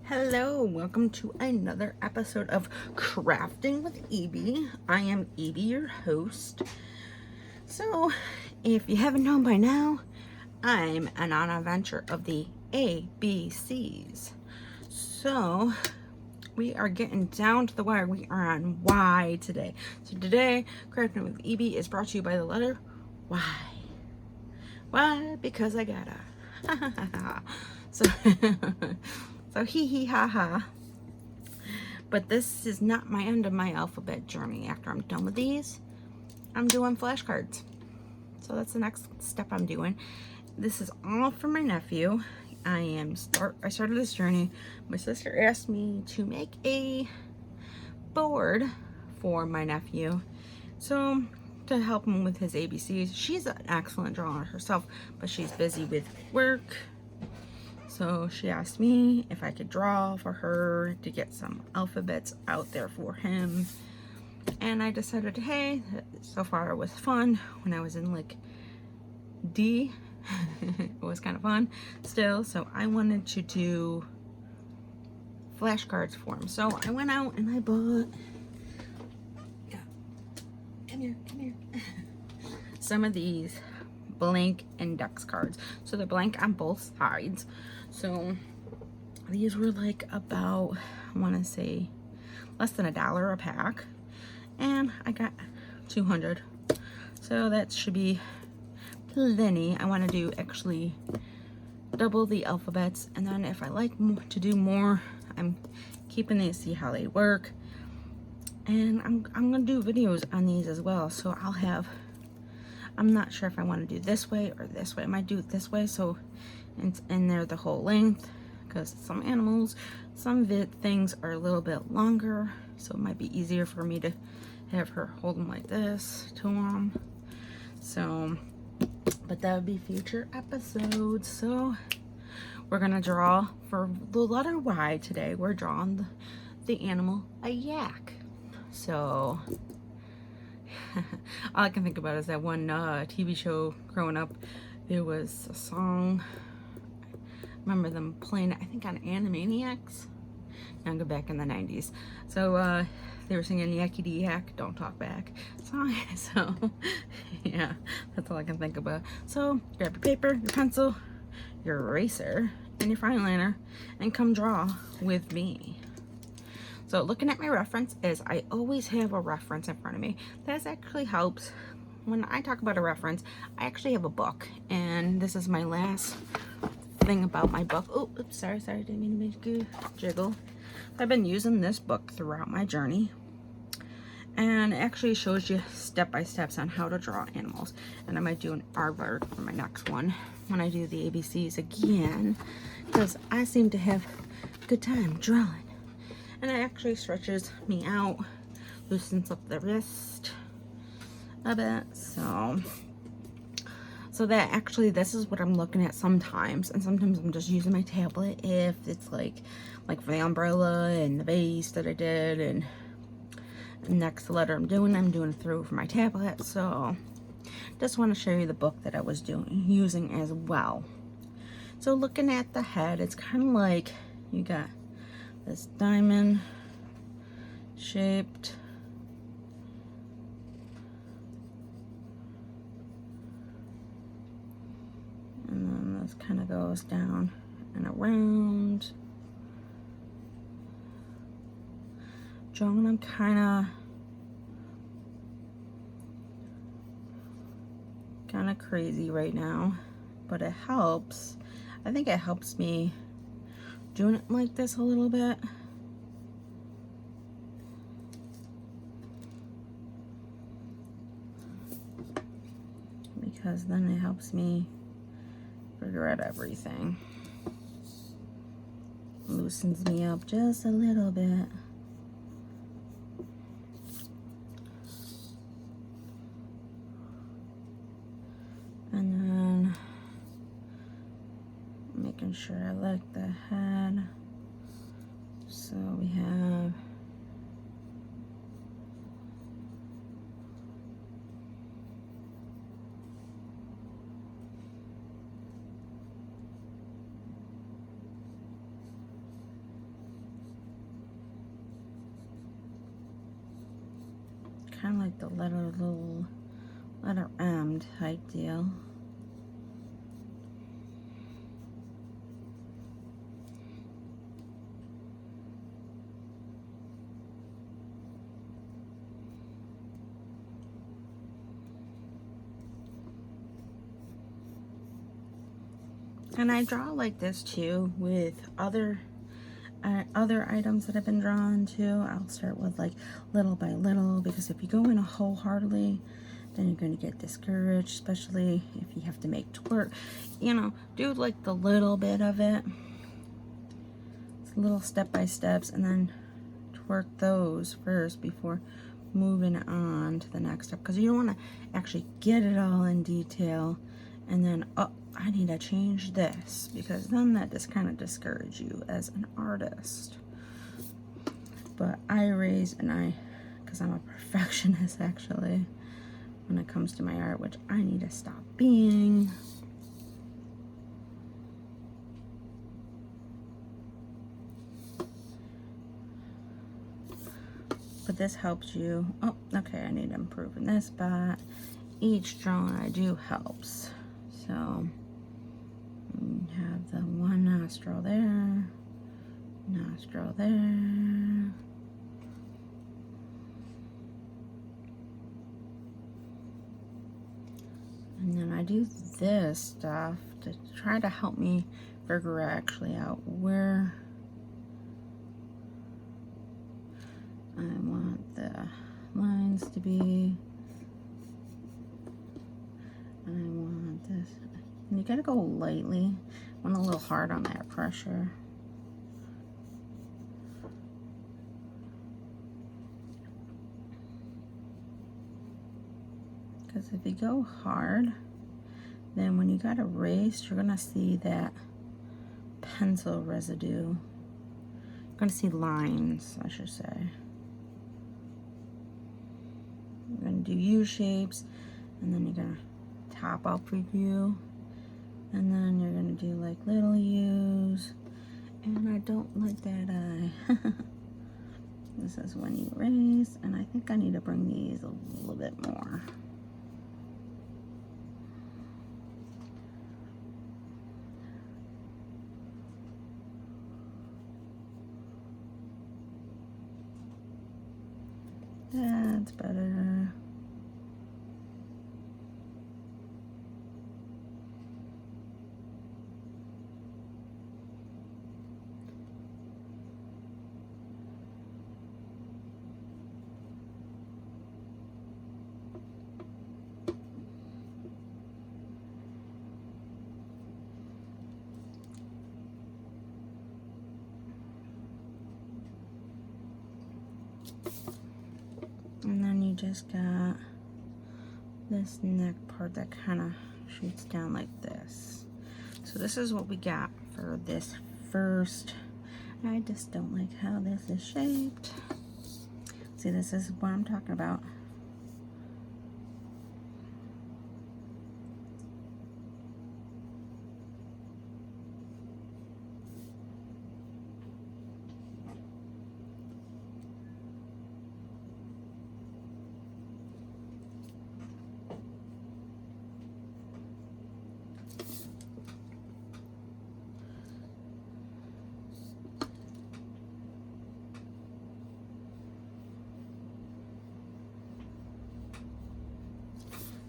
Hello, welcome to another episode of Crafting with Evie. I am Evie, your host. So, if you haven't known by now, I'm on an adventure of the ABCs. So, we are getting down to the wire. We are on Y today. So today, Crafting with Evie is brought to you by the letter Y. Why? Because I gotta. So, so hee hee ha ha. But this is not my end of my alphabet journey. After I'm done with these, I'm doing flashcards. So that's the next step I'm doing. This is all for my nephew. I started this journey. My sister asked me to make a board for my nephew. So to help him with his ABCs. She's an excellent drawer herself, but she's busy with work. So she asked me if I could draw for her to get some alphabets out there for him. And I decided, hey, so far it was fun when I was in like D. It was kind of fun still. So I wanted to do flashcards for him. So I went out and I bought, come here, some of these blank index cards. So they're blank on both sides. So these were like about, I want to say less than $1 a pack, and I got 200, so that should be plenty. I want to do actually double the alphabets, and then if I like to do more, I'm keeping these, see how they work, and I'm gonna do videos on these as well. So I'm not sure if I want to do this way or this way. I might do it this way so it's in there the whole length, because some animals, some things are a little bit longer, so it might be easier for me to have her hold them like this to them. So, but that would be future episodes. So we're gonna draw for the letter Y today. We're drawing the animal, a yak. So all I can think about is that one TV show growing up. There was a song, I remember them playing it, I think on Animaniacs, younger back in the 90s. So they were singing Yakety Yak, Don't Talk Back song. So yeah, that's all I can think about. So grab your paper, your pencil, your eraser, and your fine liner, and come draw with me. So looking at my reference is I always have a reference in front of me. That actually helps. When I talk about a reference, I actually have a book, and this is my last thing about my book. Oh, oops, sorry, didn't mean to make you jiggle. I've been using this book throughout my journey, and it actually shows you step-by-steps on how to draw animals. And I might do an aardvark for my next one when I do the ABCs again, because I seem to have a good time drawing. And it actually stretches me out, loosens up the wrist a bit. So that actually, this is what I'm looking at sometimes, and sometimes I'm just using my tablet if it's like for the umbrella and the vase that I did, and next letter I'm doing it through for my tablet. So just want to show you the book that I was using as well. So looking at the head, it's kind of like you got this diamond shaped and then this kind of goes down and around. Drawing, I'm kind of crazy right now, but it helps. I think it helps me doing it like this a little bit. Because then it helps me figure out everything. Loosens me up just a little bit. And then making sure I like the head. So we have kind of like the little letter M type deal. And I draw like this too with other items that have been drawn too. I'll start with like little by little, because if you go in wholeheartedly, then you're going to get discouraged, especially if you have to make twerk. You know, do like the little bit of it. It's little step by steps, and then twerk those first before moving on to the next step, because you don't want to actually get it all in detail and then, oh, I need to change this, because then that just kind of discourages you as an artist. But I raise and because I'm a perfectionist actually when it comes to my art, which I need to stop being. But this helps you. Oh, okay, I need to improve in this, but each drawing I do helps. So you have the one nostril there, nostril there. And then I do this stuff to try to help me figure actually out where I want the lines to be. I want this. And you gotta go lightly. Went a little hard on that pressure. Because if you go hard, then when you got erased, you're gonna see that pencil residue. You're gonna see lines, I should say. You're gonna do U shapes, and then you're gonna top up review, and then you're gonna do like little U's, and I don't like that eye. This is when you erase, and I think I need to bring these a little bit more. That's better. And then you just got this neck part that kind of shoots down like this. So this is what we got for this first. I just don't like how this is shaped. See, this is what I'm talking about.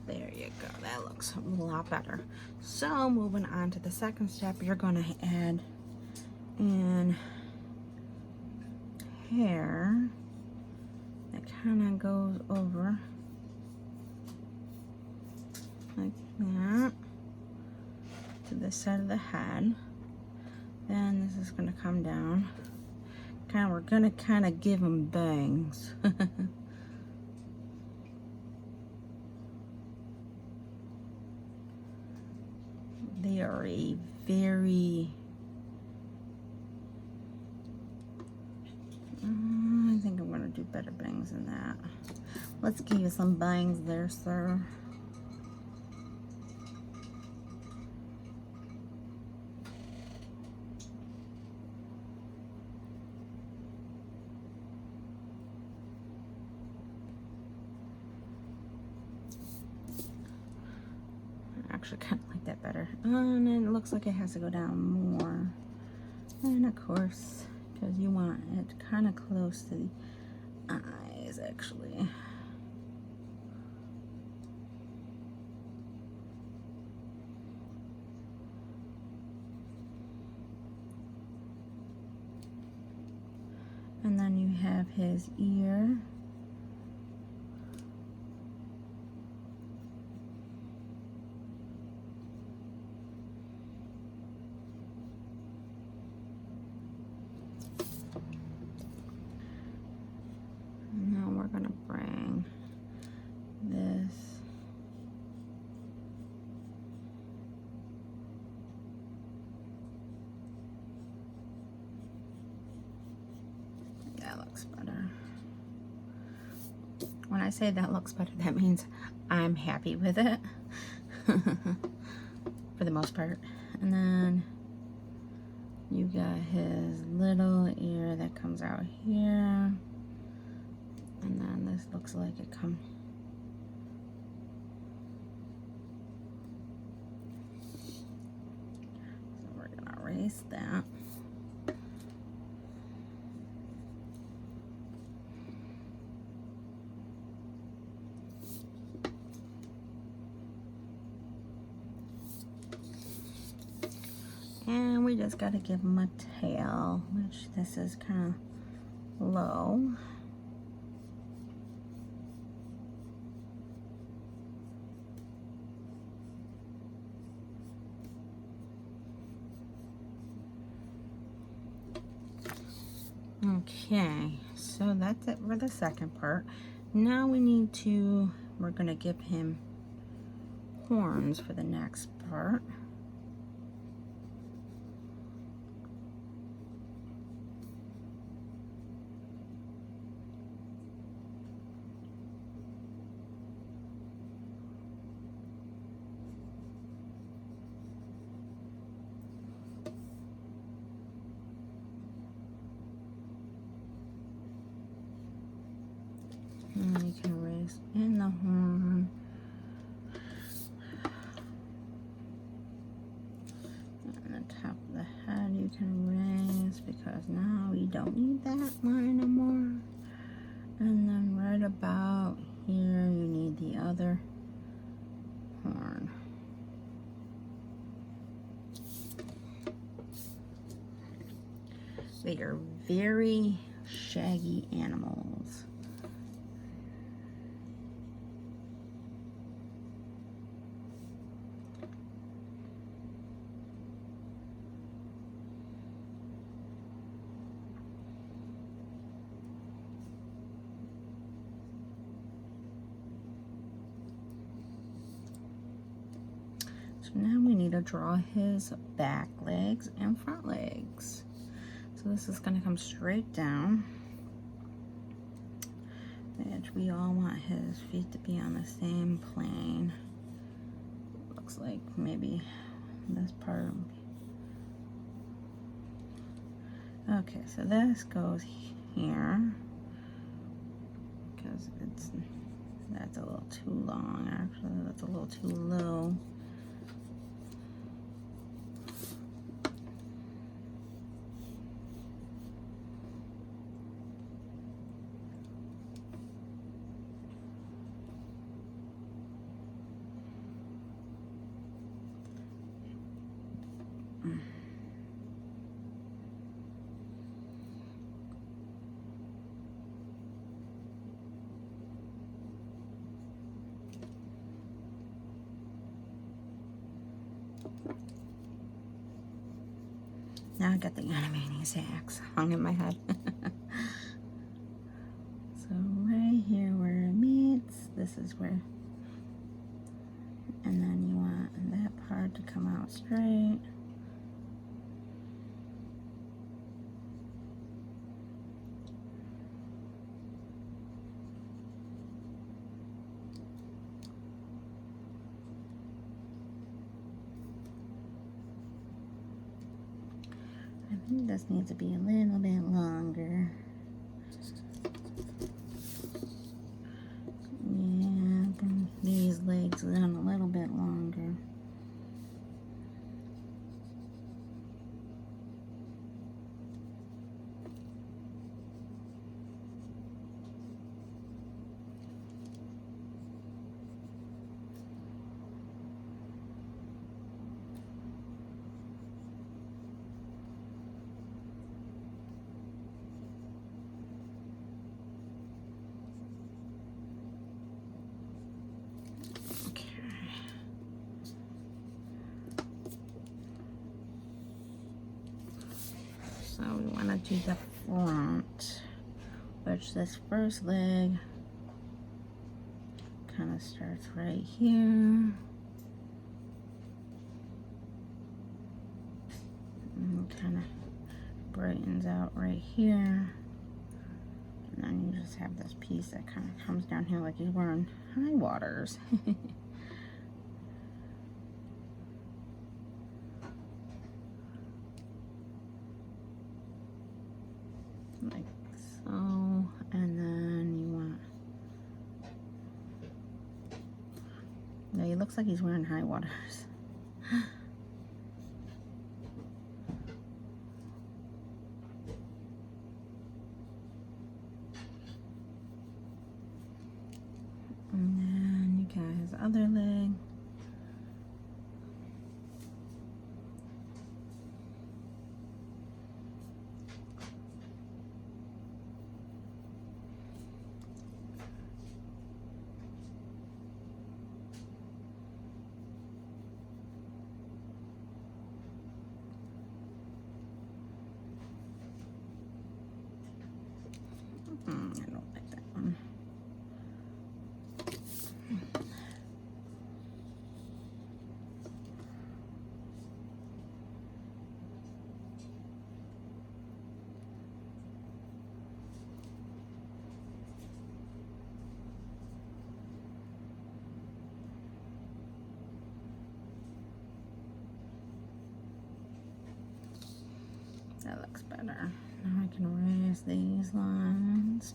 There you go, that looks a lot better. So moving on to the second step, you're gonna add in hair that kind of goes over like that to this side of the head. Then this is gonna come down. We're gonna kind of give them bangs. They are a very, I think I'm gonna do better bangs than that. Let's give you some bangs there, sir. actually kind of like that better. And it looks like it has to go down more. And of course, because you want it kind of close to the eyes, actually. And then you have his ear. And now we're gonna bring this that looks better. When I say that looks better, that means I'm happy with it for the most part. And then you got his little ear that comes out here. And then this looks like it comes. So we're gonna erase that. And we just gotta give him a tail, which this is kind of low. Okay, so that's it for the second part. Now we're gonna give him horns for the next part. And you can erase in the horn. And the top of the head you can erase because now we don't need that line no more. And then right about here you need the other horn. They are very shaggy animals. So now we need to draw his back legs and front legs. So this is going to come straight down. Which we all want his feet to be on the same plane. Looks like maybe this part. Okay, so this goes here because that's a little too long. Actually, that's a little too low. Now I got the Animaniacs axe hung in my head. So right here where it meets, this is where, and then you want that part to come out straight. I think this needs to be a little bit longer. Yeah, bring these legs down a little bit longer. So we want to do the front, which this first leg kind of starts right here. And kind of brightens out right here. And then you just have this piece that kind of comes down here like he's wearing high waters. Like so. And then you want... Yeah, he looks like he's wearing high waters. And then you got his other leg. I don't like that one. That looks better. Now I can erase these lines.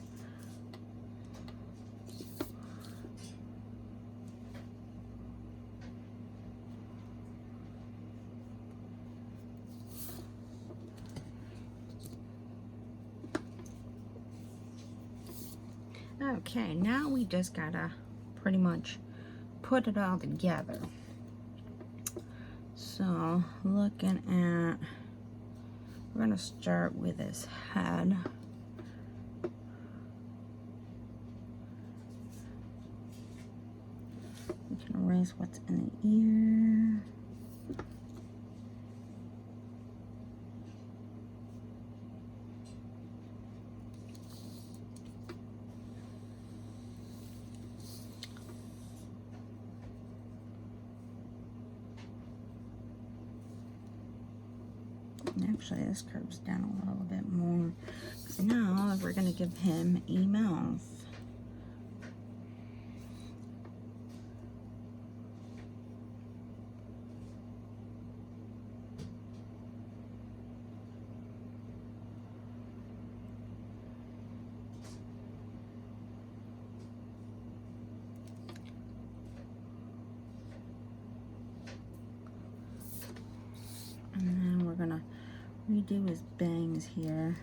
Okay, now we just gotta pretty much put it all together. So, looking at, we're gonna start with his head. We can erase what's in the ear. Actually, this curves down a little bit more. So now we're going to give him a mouth. And then we're going to redo his bangs here.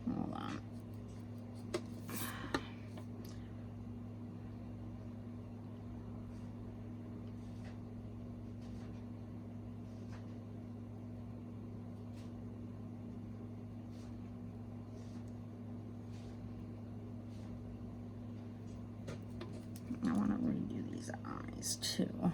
Hold on. I want to redo these eyes too.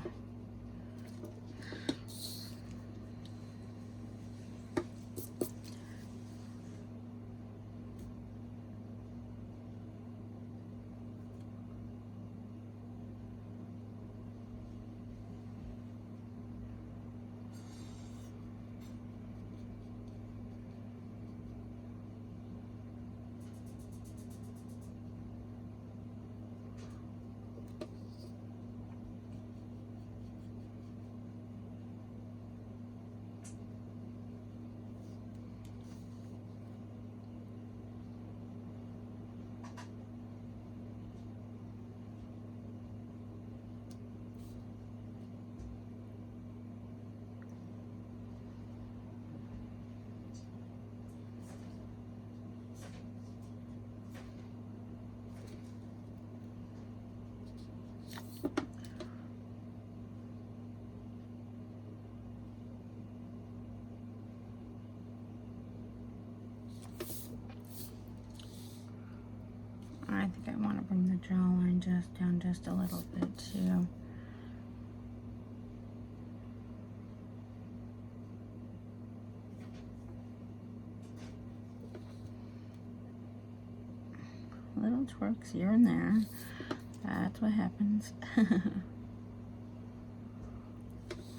jawline just down just a little bit too. Little twerks here and there. That's what happens.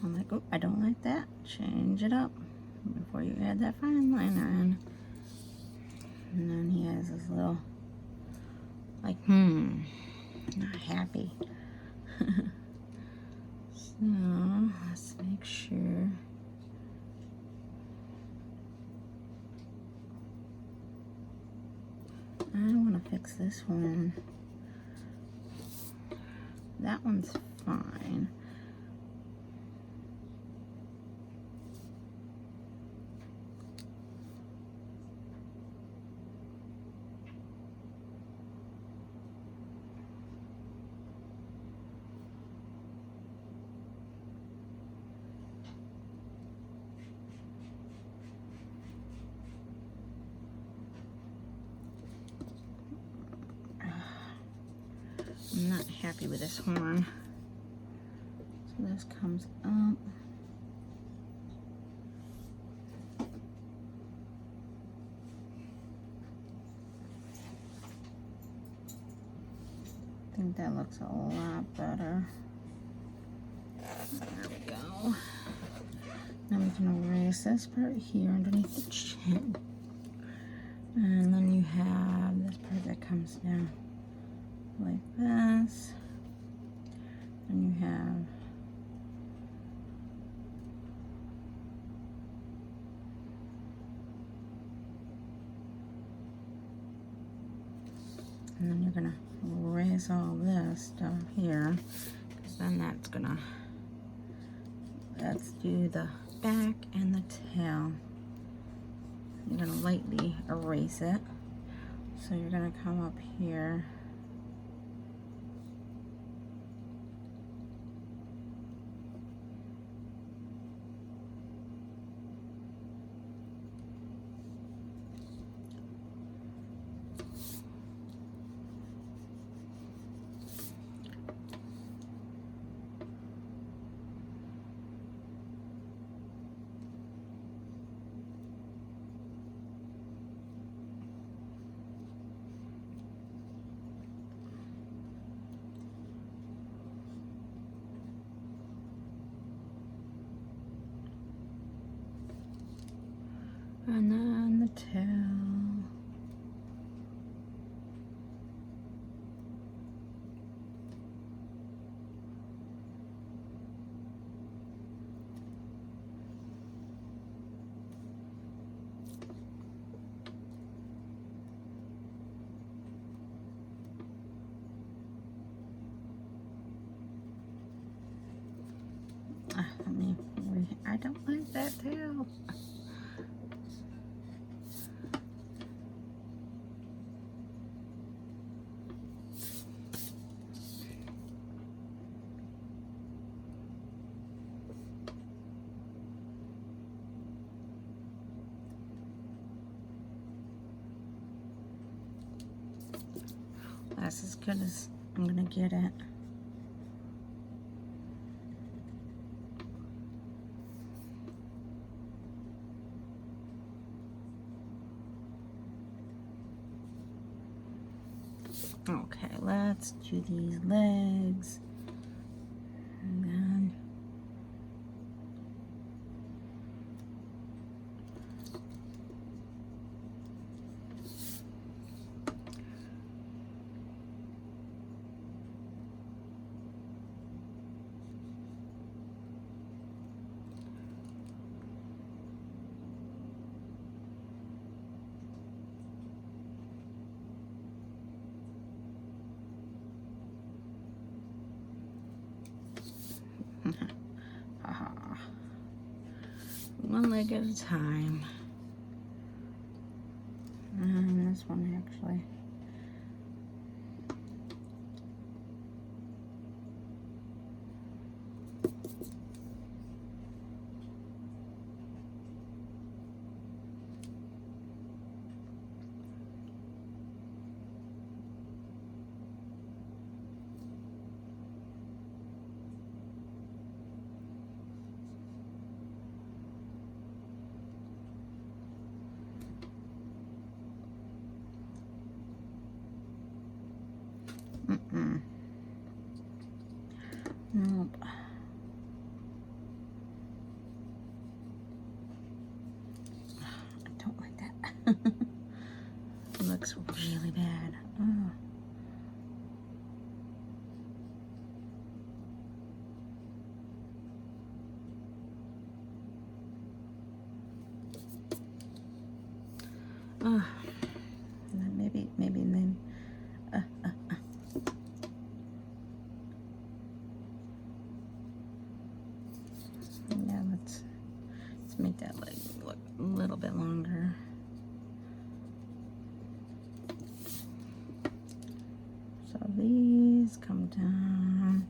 I'm like, oh, I don't like that. Change it up before you add that fine liner in. And then he has this little, like, not happy. So, let's make sure. I want to fix this one. That one's fine. I'm not happy with this horn. So this comes up. I think that looks a lot better. There we go. Now we can erase this part here underneath the chin. And then you have this part that comes down like this. And you have and then you're gonna erase all this stuff here, because then let's do the back and the tail. You're gonna lightly erase it. So you're gonna come up here. And then the tail. I don't like that tail. That's as good as I'm gonna get it. Okay, let's do these legs. And then one leg at a time. And this one actually. Nope. I don't like that. It looks really bad. Oh. Oh. Maybe then. Yeah, let's make that leg look a little bit longer. So these come down.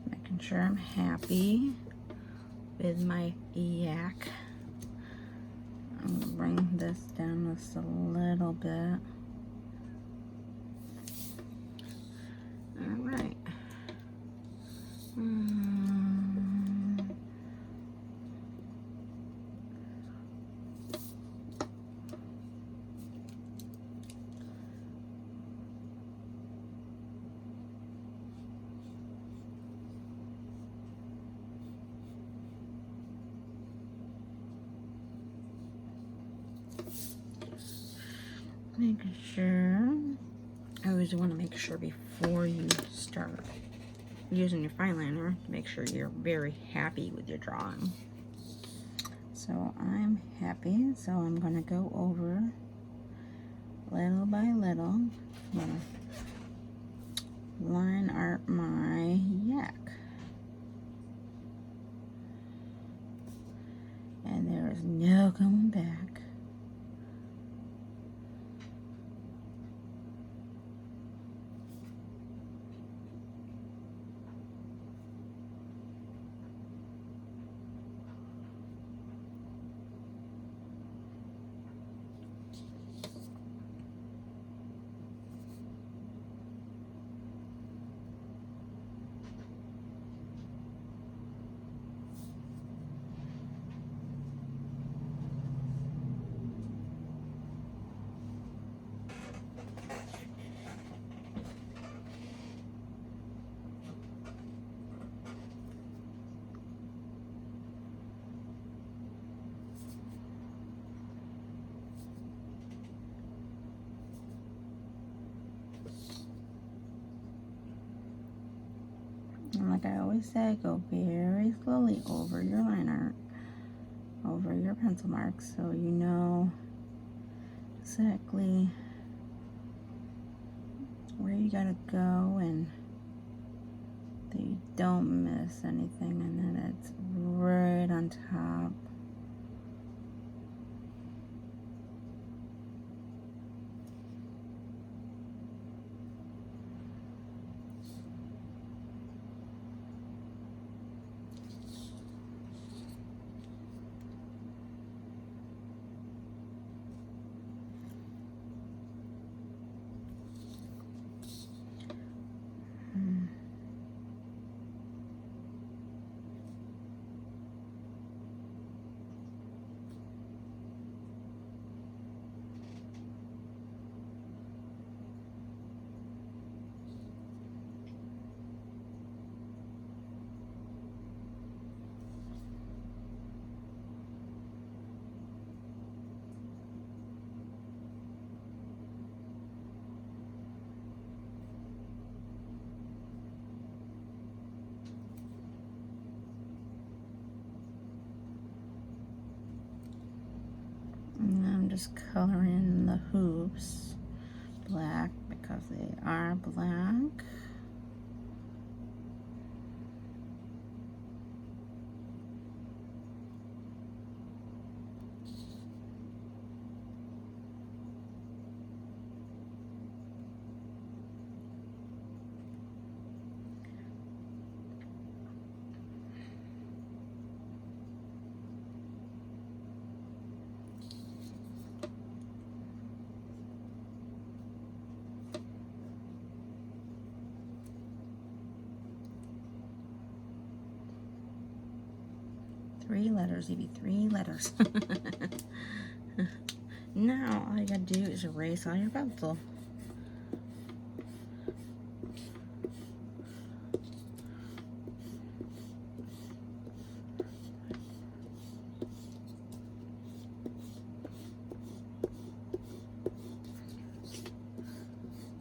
Making sure I'm happy with my yak. I'm gonna bring this down just a little bit. All right. Making sure. I always want to make sure before you start using your fine liner to make sure you're very happy with your drawing. So I'm happy, so I'm going to go over little by little. I'm going to line art my yak. And there is no going back. And like I always say, go very slowly over your line art, over your pencil marks, so you know exactly where you gotta go and that you don't miss anything, and then it's right on top. And I'm just coloring the hoops black because because they are black. Three letters, Evie, 3 letters. Now, all you gotta do is erase on your pencil.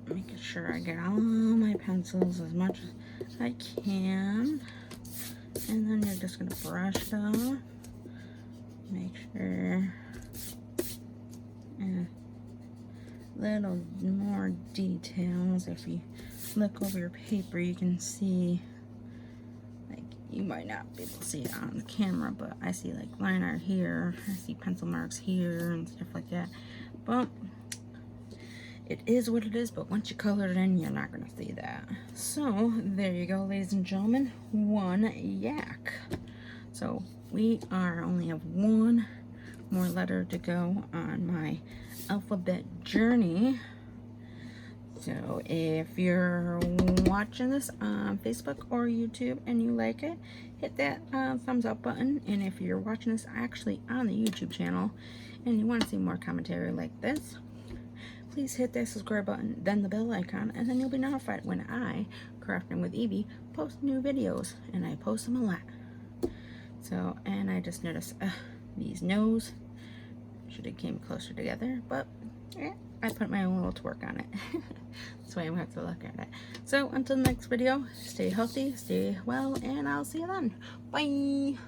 Making sure I get all my pencils as much as I can. And then you're just gonna brush it off. Make sure little more details. If you look over your paper, you can see, like, you might not be able to see it on the camera, but I see like line art here, I see pencil marks here and stuff like that. But it is what it is, but once you color it in, you're not gonna see that. So there you go, ladies and gentlemen, one yak. So we only have one more letter to go on my alphabet journey. So if you're watching this on Facebook or YouTube and you like it, hit that thumbs up button. And if you're watching this actually on the YouTube channel and you want to see more commentary like this, please hit that subscribe button, then the bell icon, and then you'll be notified when I, Crafting with Evie, post new videos, and I post them a lot. So, and I just noticed these nose should have came closer together, but I put my own little twerk on it. That's why I'm going to have to look at it. So until the next video, stay healthy, stay well, and I'll see you then. Bye!